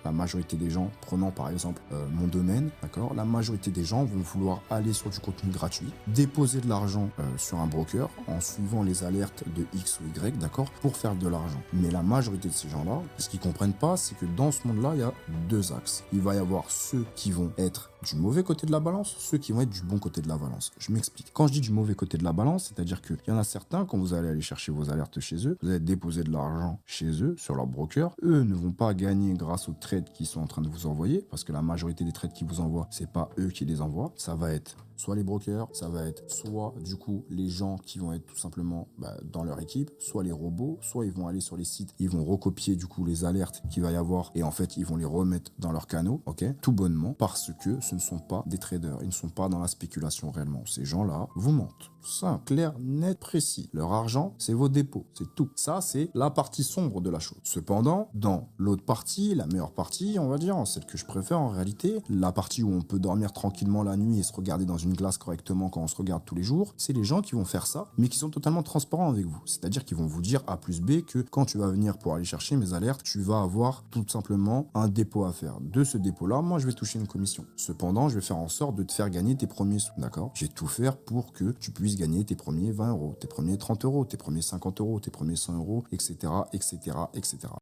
la majorité des gens, prenant par exemple mon domaine, d'accord, la majorité des gens vont vouloir aller sur du contenu gratuit, déposer de l'argent sur un broker en suivant les alertes de X ou Y, d'accord, pour faire de l'argent. Mais la majorité de ces gens-là, ce qu'ils comprennent pas, c'est que dans ce monde-là, il y a deux axes. Il va y avoir ceux qui vont être du mauvais côté de la balance, ceux qui vont être du bon côté de la balance. Je m'explique. Quand je dis du mauvais côté de la balance, c'est-à-dire qu'il y en a certains, quand vous allez aller chercher vos alertes chez eux, vous allez déposer de l'argent chez eux, sur leur broker. Eux ne vont pas gagner grâce aux trades qu'ils sont en train de vous envoyer, parce que la majorité des trades qu'ils vous envoient, c'est pas eux qui les envoient. Ça va être soit les brokers, ça va être soit du coup les gens qui vont être tout simplement dans leur équipe, soit les robots, soit ils vont aller sur les sites, ils vont recopier du coup les alertes qu'il va y avoir et en fait ils vont les remettre dans leurs canaux, ok, tout bonnement, parce que ce ne sont pas des traders, ils ne sont pas dans la spéculation réellement. Ces gens-là vous mentent. Simple, clair, net, précis. Leur argent, c'est vos dépôts, c'est tout. Ça, c'est la partie sombre de la chose. Cependant, dans l'autre partie, la meilleure partie, on va dire, celle que je préfère en réalité, la partie où on peut dormir tranquillement la nuit et se regarder dans une glace correctement quand on se regarde tous les jours, c'est les gens qui vont faire ça, mais qui sont totalement transparents avec vous. C'est-à-dire qu'ils vont vous dire A plus B que quand tu vas venir pour aller chercher mes alertes, tu vas avoir tout simplement un dépôt à faire. De ce dépôt-là, moi, je vais toucher une commission. Cependant, je vais faire en sorte de te faire gagner tes premiers sous, d'accord? Je vais tout faire pour que tu puisses gagner tes premiers 20 euros, tes premiers 30 euros, tes premiers 50 euros, tes premiers 100 euros, etc., etc., etc.